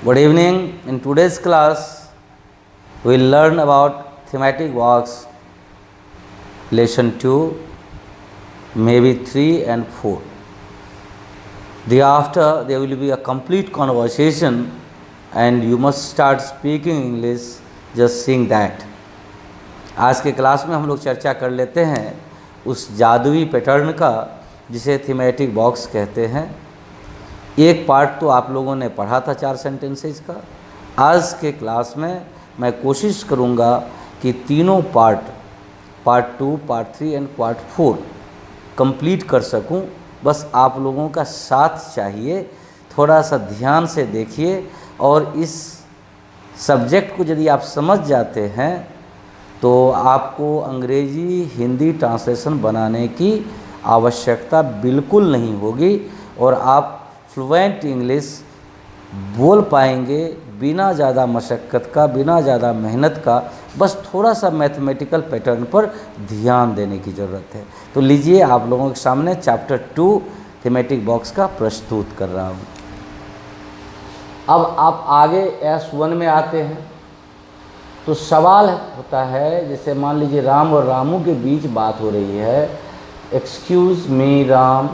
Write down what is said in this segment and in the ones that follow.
Good evening. In today's class, we will learn about thematic works, lesson 2, maybe 3 and 4. Thereafter, there will be a complete conversation and you must start speaking English just seeing that. आज के class में हम लोग चर्चा कर लेते हैं उस जादुई पैटर्न का जिसे थीमेटिक बॉक्स कहते हैं। एक पार्ट तो आप लोगों ने पढ़ा था 4 सेंटेंसेज का। आज के क्लास में मैं कोशिश करूंगा कि तीनों part 2, part 3 and part 4 complete कर सकूं। बस आप लोगों का साथ चाहिए, थोड़ा सा ध्यान से देखिए और इस सब्जेक्ट को यदि आप समझ जाते हैं तो आपको अंग्रेजी हिंदी ट्रांसलेशन बनाने की आवश्यकता बिल्कुल नहीं होगी और आप फ्लुएंट इंग्लिश बोल पाएंगे बिना ज़्यादा मशक्क़त का, बिना ज़्यादा मेहनत का। बस थोड़ा सा मैथमेटिकल पैटर्न पर ध्यान देने की ज़रूरत है। तो लीजिए, आप लोगों के सामने चैप्टर 2 थीमेटिक बॉक्स का प्रस्तुत कर रहा हूँ। अब आप आगे S1 में आते हैं तो सवाल होता है, जैसे मान लीजिए राम और रामू के बीच बात हो रही है। Excuse me Ram,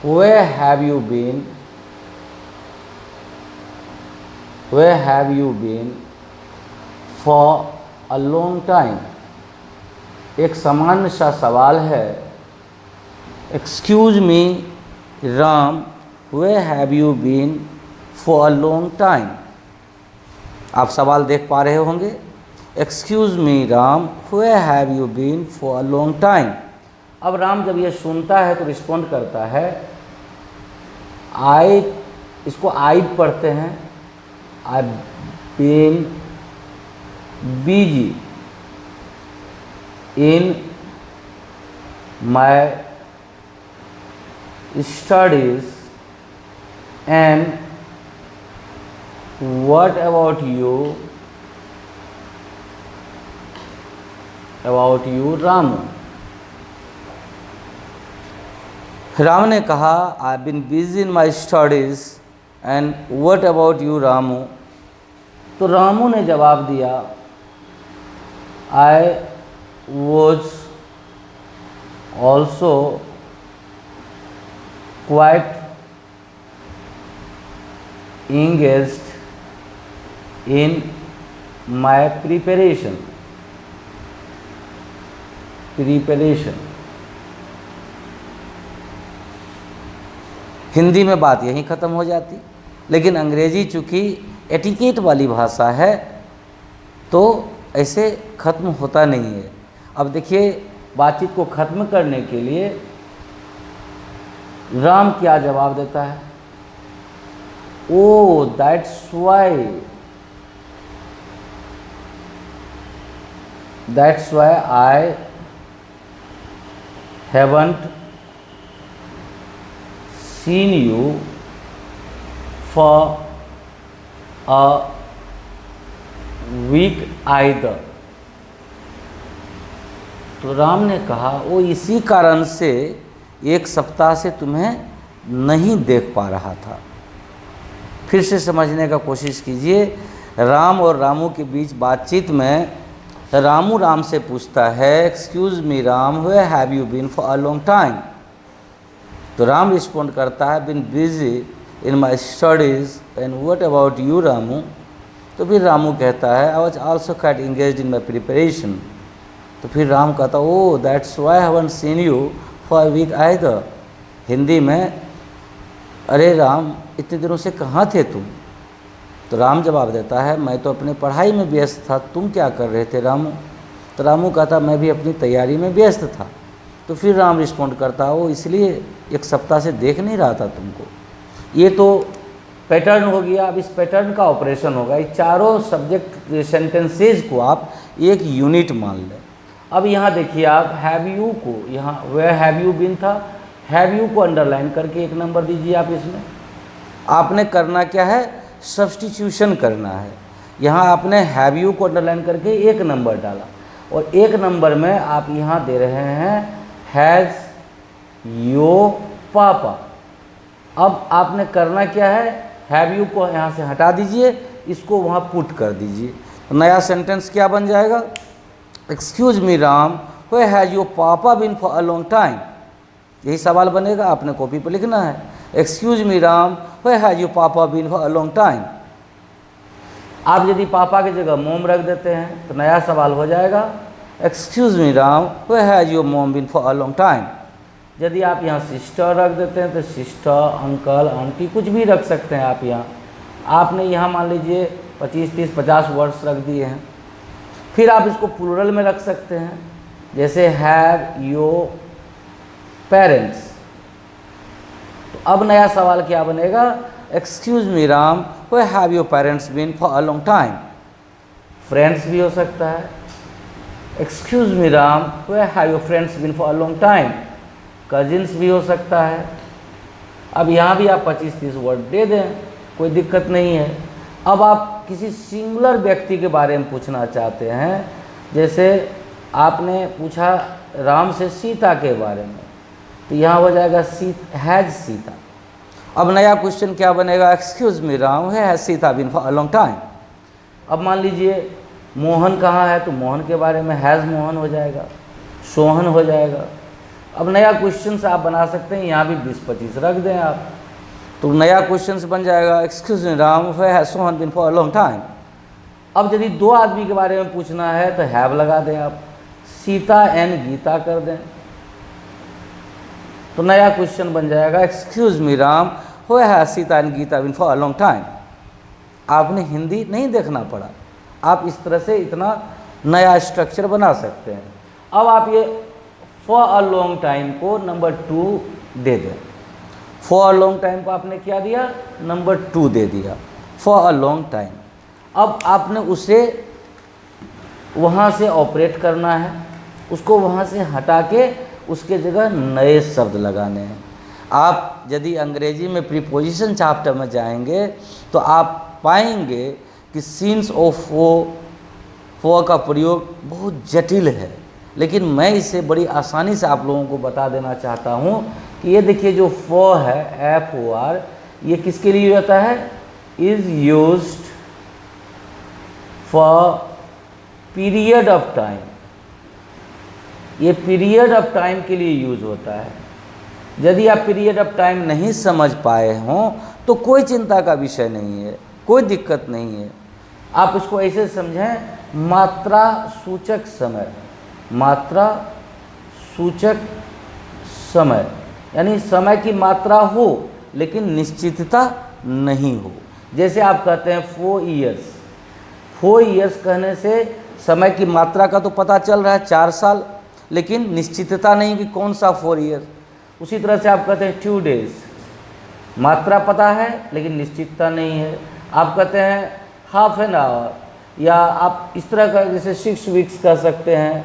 where have you been? Where have you been for a long time? एक सामान्य सा सवाल है। Excuse me, Ram, where have you been for a long time? आप सवाल देख पा रहे होंगे। Excuse me, Ram, where have you been for a long time? अब राम जब ये सुनता है तो रिस्पॉन्ड करता है आई, इसको आई पढ़ते हैं। I been busy in my studies and what about you Ramu. Ram ने कहा I been busy in my studies and what about you Ramu. तो रामू ने जवाब दिया I was also quite engaged in my preparation. Hindi में बात यहीं ख़त्म हो जाती, लेकिन अंग्रेजी चूँकि एटिकेट वाली भाषा है तो ऐसे ख़त्म होता नहीं है। अब देखिए, बातचीत को ख़त्म करने के लिए राम क्या जवाब देता है। ओ that's why I haven't seen you for a week either। तो राम ने कहा वो इसी कारण से एक सप्ताह से तुम्हें नहीं देख पा रहा था। फिर से समझने का कोशिश कीजिए। राम और रामू के बीच बातचीत में रामू राम से पूछता है excuse me Ram, where have you been for a long time. तो राम रिस्पॉन्ड करता है been busy in my studies and what about you Ramu. तो फिर रामू कहता है I was also quite engaged in my preparation. तो फिर राम कहता oh that's why I haven't seen you for a week either. Hindi में अरे राम, इतने दिनों से कहाँ थे तुम। तो राम जवाब देता है मैं तो अपने पढ़ाई में व्यस्त था, तुम क्या कर रहे थे रामू। तो रामू कहता मैं भी अपनी तैयारी में व्यस्त था। तो फिर राम रिस्पॉन्ड करता वो इसलिए एक सप्ताह से देख नहीं रहा था तुमको। ये तो पैटर्न हो गया। अब इस पैटर्न का ऑपरेशन होगा। ये चारों सब्जेक्ट सेंटेंसेज को आप एक यूनिट मान लें। अब यहाँ देखिए, आप हैव यू को, यहाँ वेयर हैव यू बीन था, हैव यू को अंडरलाइन करके 1 नंबर दीजिए। आप इसमें आपने करना क्या है, सब्स्टिट्यूशन करना है। यहाँ आपने हैव यू को अंडरलाइन करके 1 नंबर डाला और 1 नंबर में आप यहाँ दे रहे हैं हैज़ योर पापा। अब आपने करना क्या है, हैव यू को यहाँ से हटा दीजिए, इसको वहाँ पुट कर दीजिए। तो नया सेंटेंस क्या बन जाएगा, excuse me Ram, where has your papa been for a long time. यही सवाल बनेगा, आपने कॉपी पर लिखना है, excuse me Ram, where has your papa been for a long time. आप यदि पापा की जगह मोम रख देते हैं तो नया सवाल हो जाएगा, excuse me Ram, where has your mom been for a long time. यदि आप यहाँ सिस्टर रख देते हैं तो सिस्टर, अंकल, आंटी कुछ भी रख सकते हैं आप यहाँ। आपने यहाँ मान लीजिए 25, 30, 50 वर्ड्स रख दिए हैं। फिर आप इसको प्लूरल में रख सकते हैं, जैसे हैव योर पेरेंट्स। तो अब नया सवाल क्या बनेगा, excuse me Ram, where have your parents been for a long time. Friends भी हो सकता है, excuse me Ram, where have your friends been for a long time. Cousins भी हो सकता है। अब यहाँ भी आप 25-30 वर्ड दे दें, कोई दिक्कत नहीं है। अब आप किसी सिंगुलर व्यक्ति के बारे में पूछना चाहते हैं, जैसे आपने पूछा राम से सीता के बारे में, तो यहाँ हो जाएगा हैज सीता। अब नया क्वेश्चन क्या बनेगा, excuse me Ram, has Sita been for a long time. अब मान लीजिए मोहन कहाँ है, तो मोहन के बारे में हैज़ मोहन हो जाएगा, सोहन हो जाएगा। अब नया क्वेश्चन आप बना सकते हैं, यहाँ भी 20-25 रख दें आप, तो नया क्वेश्चन बन जाएगा, excuse me Ram, has Sohan been for a long time. अब यदि 2 आदमी के बारे में पूछना है तो हैव लगा दें आप, सीता एंड गीता कर दें, तो नया क्वेश्चन बन जाएगा, excuse me Ram, has Sita and Gita been for a long time. आपने हिंदी नहीं देखना पड़ा, आप इस तरह से इतना नया स्ट्रक्चर बना सकते हैं। अब आप ये फॉर अ लॉन्ग टाइम को नंबर 2 दे दें। फॉर अ लॉन्ग टाइम को आपने क्या दिया, नंबर 2 दे दिया, फॉर अ लॉन्ग टाइम। अब आपने उसे वहाँ से ऑपरेट करना है, उसको वहाँ से हटा के उसके जगह नए शब्द लगाने हैं। आप यदि अंग्रेजी में प्रीपोजिशन चैप्टर में जाएंगे तो आप पाएंगे कि सीन्स ऑफ फॉर का प्रयोग बहुत जटिल है, लेकिन मैं इसे बड़ी आसानी से आप लोगों को बता देना चाहता हूँ कि ये देखिए जो फॉर है, FOR, ये किसके लिए होता है, is used for period of time. ये पीरियड ऑफ टाइम के लिए यूज होता है। यदि आप पीरियड ऑफ टाइम नहीं समझ पाए हों तो कोई चिंता का विषय नहीं है, कोई दिक्कत नहीं है। आप इसको ऐसे समझें, मात्रा सूचक समय, मात्रा सूचक समय, यानी समय की मात्रा हो लेकिन निश्चितता नहीं हो। जैसे आप कहते हैं 4 ईयर्स, 4 ईयर्स कहने से समय की मात्रा का तो पता चल रहा है 4 साल, लेकिन निश्चितता नहीं कि कौन सा 4 ईयर। उसी तरह से आप कहते हैं 2 डेज, मात्रा पता है लेकिन निश्चितता नहीं है। आप कहते हैं हाफ एन आवर, या आप इस तरह का जैसे 6 वीक्स कह सकते हैं,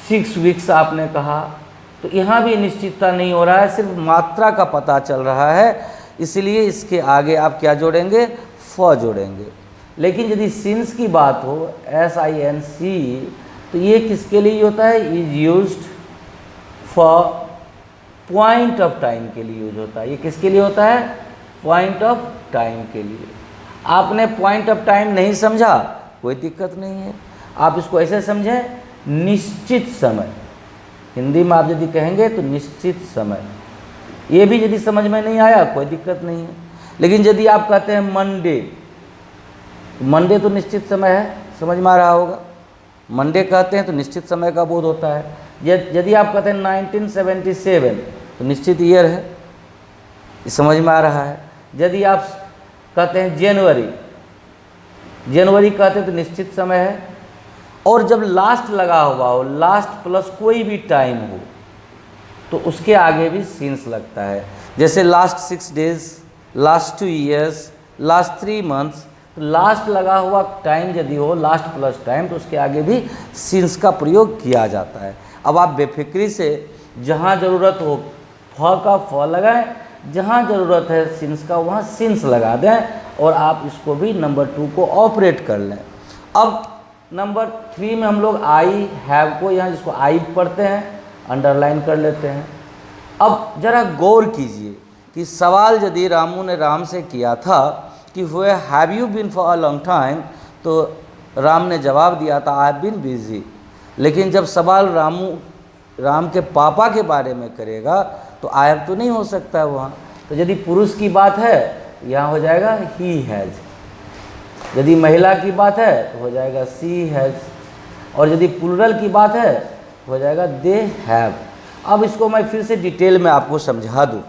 6 वीक्स आपने कहा, तो यहाँ भी निश्चितता नहीं हो रहा है, सिर्फ मात्रा का पता चल रहा है, इसलिए इसके आगे आप क्या जोड़ेंगे, फॉर जोड़ेंगे। लेकिन यदि सिंस की बात हो, SINC, तो ये किसके लिए होता है, is used for point of time के लिए यूज होता है। ये किसके लिए होता है, पॉइंट ऑफ टाइम के लिए। आपने पॉइंट ऑफ टाइम नहीं समझा, कोई दिक्कत नहीं है, आप इसको ऐसे समझें, निश्चित समय। हिंदी में आप यदि कहेंगे तो निश्चित समय, ये भी यदि समझ में नहीं आया कोई दिक्कत नहीं है। लेकिन यदि आप कहते हैं मंडे, मंडे तो निश्चित समय है, समझ में आ रहा होगा, मंडे कहते हैं तो निश्चित समय का बोध होता है। यदि आप कहते हैं 1977 तो निश्चित ईयर है, ये समझ में आ रहा है। यदि आप कहते हैं जनवरी, जनवरी कहते हैं तो निश्चित समय है। और जब लास्ट लगा हुआ हो, लास्ट प्लस कोई भी टाइम हो, तो उसके आगे भी सिंस लगता है। जैसे last 6 days, last 2 years, last 3 months, तो लास्ट लगा हुआ टाइम यदि हो, लास्ट प्लस टाइम, तो उसके आगे भी सिंस का प्रयोग किया जाता है। अब आप बेफिक्री से जहाँ ज़रूरत हो फॉर का फॉर लगाएं, जहाँ ज़रूरत है सिंस का वहाँ सिंस लगा दें, और आप इसको भी नंबर 2 को ऑपरेट कर लें। अब नंबर 3 में हम लोग आई हैव को, यहाँ जिसको आई पढ़ते हैं अंडरलाइन कर लेते हैं। अब ज़रा गौर कीजिए, कि सवाल यदि रामू ने राम से किया था कि where have you been for a long time, तो राम ने जवाब दिया था आई हैव बीन बिजी। लेकिन जब सवाल राम के पापा के बारे में करेगा तो आई हैव तो नहीं हो सकता है वहाँ। तो यदि पुरुष की बात है यहाँ हो जाएगा ही हैज़, यदि महिला की बात है तो हो जाएगा सी हैज़, और यदि प्लूरल की बात है हो जाएगा दे हैव। अब इसको मैं फिर से डिटेल में आपको समझा दूँ।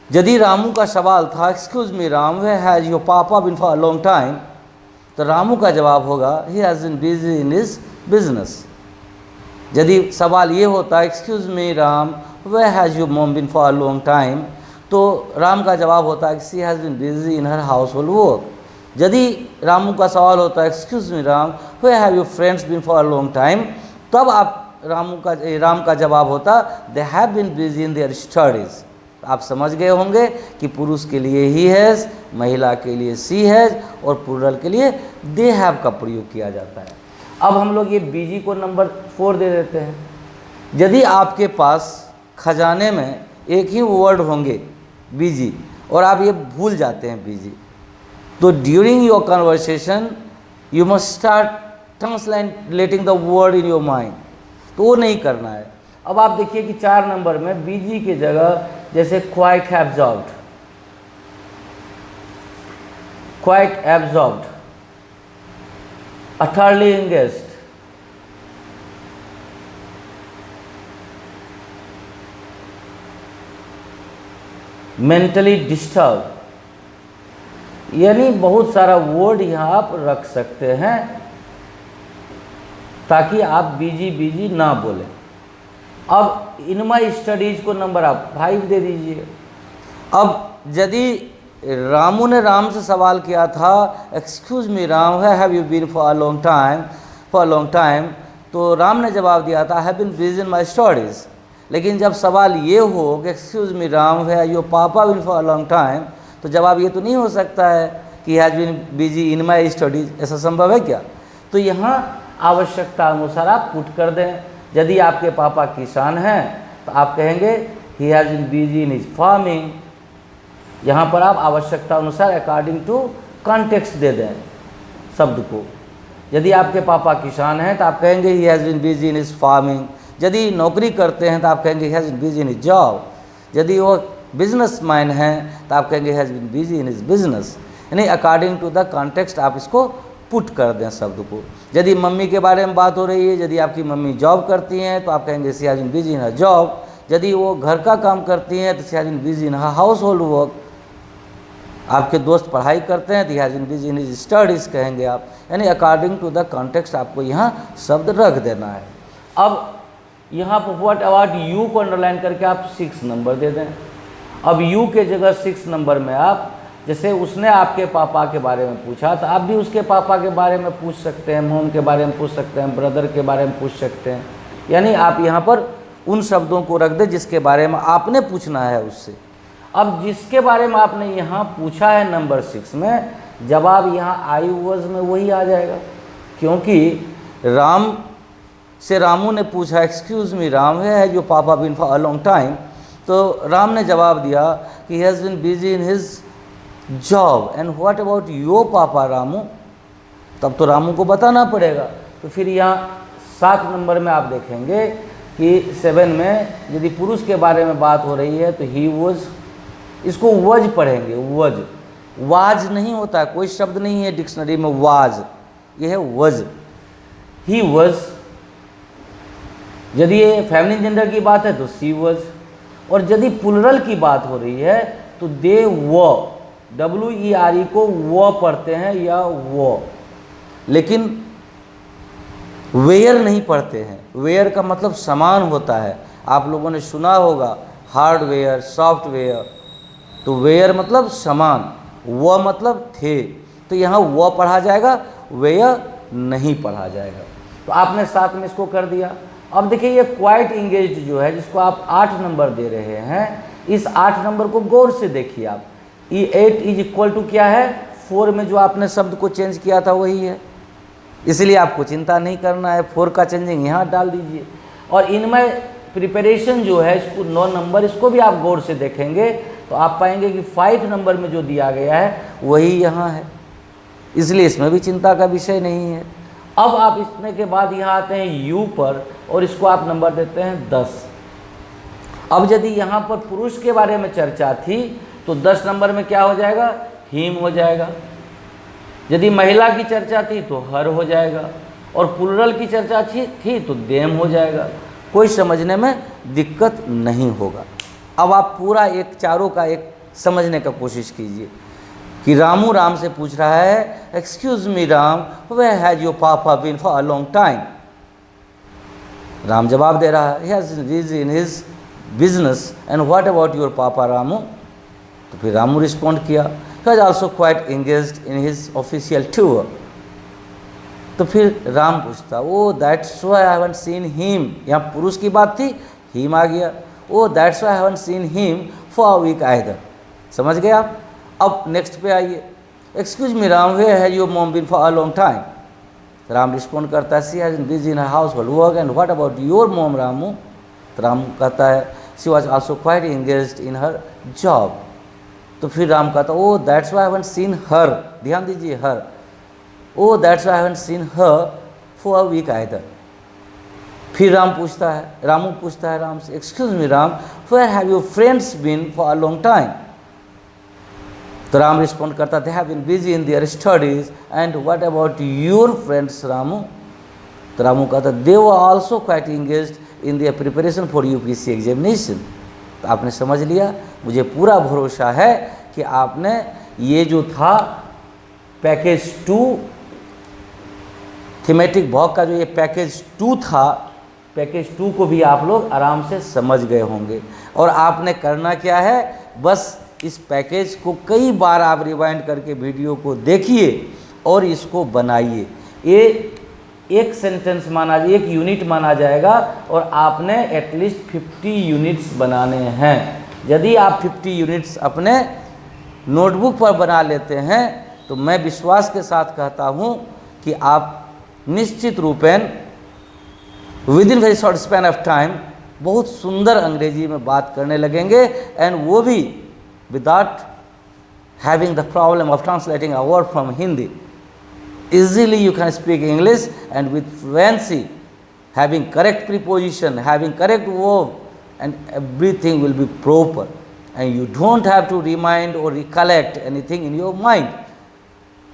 यदि रामू का सवाल था excuse me Ram, where has your papa been for a long time, तो रामू का जवाब होगा he has been busy in his business. यदि सवाल ये होता excuse me Ram, where has your mom been for a long time, तो राम का जवाब होता है she has been busy in her household work. यदि रामू का सवाल होता है excuse me Ram, where have your friends been for a long time, तब आप राम का जवाब होता they have been busy in their studies. आप समझ गए होंगे कि पुरुष के लिए ही हैज़, महिला के लिए सी हैज़ और प्लूरल के लिए दे हैव का प्रयोग किया जाता है। अब हम लोग ये बीजी को नंबर 4 दे देते हैं। यदि आपके पास खजाने में एक ही वर्ड होंगे बीजी और आप ये भूल जाते हैं बीजी, तो during your conversation you must start translating the word in your mind, तो वो नहीं करना है। अब आप देखिए कि 4 नंबर में बीजी की जगह जैसे quite absorbed, quite absorbed, utterly engaged, mentally disturb, यानी बहुत सारा वर्ड यहाँ आप रख सकते हैं ताकि आप बीजी बीजी ना बोलें। अब इन माई स्टडीज़ को नंबर आप 5 दे दीजिए। अब यदि रामू ने राम से सवाल किया था excuse me Ram, where have you been for a long time, तो राम ने जवाब दिया था I have been busy in my studies. लेकिन जब सवाल ये हो कि excuse me Ram, where your papa been for a long time, तो जवाब ये तो नहीं हो सकता है कि has been busy in my studies, ऐसा संभव है क्या? तो यहाँ आवश्यकता अनुसार आप पुट कर दें। यदि आपके पापा किसान हैं तो आप कहेंगे he has been busy in his farming. यहाँ पर आप आवश्यकता अनुसार अकॉर्डिंग टू कॉन्टेक्स्ट दे दें शब्द को। यदि आपके पापा किसान हैं तो आप कहेंगे he has been busy in his farming. यदि नौकरी करते हैं तो आप कहेंगे he has been busy in his job. यदि वो बिजनेसमैन हैं तो आप कहेंगे has been busy in his business. यानी अकॉर्डिंग टू द कॉन्टेक्स्ट आप इसको पुट कर दें शब्द को। यदि मम्मी के बारे में बात हो रही है, यदि आपकी मम्मी जॉब करती हैं तो आप कहेंगे she has been busy in her job. यदि वो घर का काम करती हैं तो she has been busy in her household work. आपके दोस्त पढ़ाई करते हैं तो he has been busy in his studies कहेंगे आप। यानी अकॉर्डिंग टू द कॉन्टेक्स्ट आपको यहाँ शब्द रख देना है। अब यहाँ पर व्हाट अबाउट यू को अंडरलाइन करके आप 6 नंबर दे दें। अब यू के जगह 6 नंबर में आप, जैसे उसने आपके पापा के बारे में पूछा तो आप भी उसके पापा के बारे में पूछ सकते हैं, मोम के बारे में पूछ सकते हैं, ब्रदर के बारे में पूछ सकते हैं। यानी आप यहाँ पर उन शब्दों को रख दें जिसके बारे में आपने पूछना है उससे। अब जिसके बारे में आपने यहाँ पूछा है नंबर 6 में, जवाब यहाँ आई वॉज में वही आ जाएगा, क्योंकि राम से रामू ने पूछा एक्सक्यूज़ मी राम, है जो पापा been for a long time, तो राम ने जवाब दिया कि he has been busy in his job. And what about your पापा रामू, तब तो रामू को बताना पड़ेगा। तो फिर यहाँ 7 नंबर में आप देखेंगे कि 7 में यदि पुरुष के बारे में बात हो रही है तो ही वॉज, इसको वज पढ़ेंगे, वज, वाज नहीं होता है, कोई शब्द नहीं है डिक्शनरी में वाज, ये है वज, ही वज। यदि ये फेमिनिन जेंडर की बात है तो सी वज, और यदि प्लूरल की बात हो रही है तो दे व, WERE को वो पढ़ते हैं या वो, लेकिन वेयर नहीं पढ़ते हैं। वेयर का मतलब समान होता है। आप लोगों ने सुना होगा हार्डवेयर, सॉफ्टवेयर, तो वेयर मतलब समान, वो मतलब थे, तो यहाँ वो पढ़ा जाएगा, वेयर नहीं पढ़ा जाएगा। तो आपने 7 में इसको कर दिया। अब देखिए ये क्वाइट इंगेज्ड जो है जिसको आप 8 नंबर दे रहे हैं, इस 8 नंबर को गौर से देखिए आप। ये 8 इज इक्वल टू क्या है, 4 में जो आपने शब्द को चेंज किया था वही है, इसलिए आपको चिंता नहीं करना है, 4 का चेंजिंग यहाँ डाल दीजिए। और इनमें प्रिपरेशन जो है इसको 9 नंबर, इसको भी आप गौर से देखेंगे तो आप पाएंगे कि 5 नंबर में जो दिया गया है वही यहाँ है, इसलिए इसमें भी चिंता का विषय नहीं है। अब आप इतने के बाद यहाँ आते हैं यू पर और इसको आप नंबर देते हैं 10। अब यदि यहाँ पर पुरुष के बारे में चर्चा थी तो 10 नंबर में क्या हो जाएगा, हिम हो जाएगा। यदि महिला की चर्चा थी तो हर हो जाएगा, और प्लुरल की चर्चा थी तो देम हो जाएगा। कोई समझने में दिक्कत नहीं होगा। अब आप पूरा एक चारों का एक समझने का कोशिश कीजिए कि रामू राम से पूछ रहा है, excuse me Ram, where has your papa been for a long time. Ram जवाब दे रहा है, he has busy in his business and what about your पापा रामू। तो फिर रामू रिस्पॉन्ड किया, he was also quite engaged in his official tour. तो फिर राम पूछता, oh that's why I haven't seen him. यहाँ पुरुष की बात थी, हिम आ गया। Oh that's why I haven't seen him for a week either. समझ गए आप। अब नेक्स्ट पे आइए, excuse me Ram, where has your mom been for a long time. Ram respond करता है, she has been busy in her household work and what about your mom Ramu. तो राम कहता है, she was also quite engaged in her job. तो फिर राम कहता, oh that's why I haven't seen her. ध्यान दीजिए, हर। Oh that's why I haven't seen her for a week either. फिर रामू पूछता है राम से, excuse me Ram, where have your friends been for a long time. तो राम रिस्पॉन्ड करता, they have been busy in their studies and what about your friends Ramu. तो रामू कहता, they were also quite engaged in their preparation for UPSC examination. तो आपने समझ लिया। मुझे पूरा भरोसा है कि आपने ये जो था पैकेज 2 थीमेटिक ब्लॉक का जो ये पैकेज 2 था, पैकेज 2 को भी आप लोग आराम से समझ गए होंगे। और आपने करना क्या है, बस इस पैकेज को कई बार आप रिवाइंड करके वीडियो को देखिए और इसको बनाइए। ये एक सेंटेंस माना, एक यूनिट माना जाएगा और आपने एटलीस्ट 50 यूनिट्स बनाने हैं। यदि आप 50 यूनिट्स अपने नोटबुक पर बना लेते हैं तो मैं विश्वास के साथ कहता हूँ कि आप निश्चित रूपेण with in very short span of time बहुत सुंदर अंग्रेजी में बात करने लगेंगे, एंड वो भी without having the problem of translating a word from Hindi. Easily you can speak English and with fluency, having correct preposition, having correct verb, and everything will be proper, and you don't have to remind or recollect anything in your mind.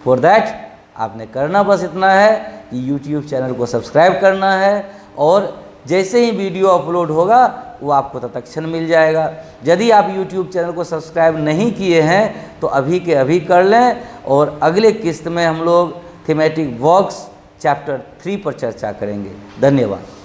For that आपने करना बस इतना है कि YouTube channel को subscribe करना है, और जैसे ही वीडियो अपलोड होगा वो आपको तत्क्षण मिल जाएगा। यदि आप YouTube चैनल को सब्सक्राइब नहीं किए हैं तो अभी के अभी कर लें, और अगले किस्त में हम लोग थीमेटिक वर्क्स चैप्टर 3 पर चर्चा करेंगे। धन्यवाद।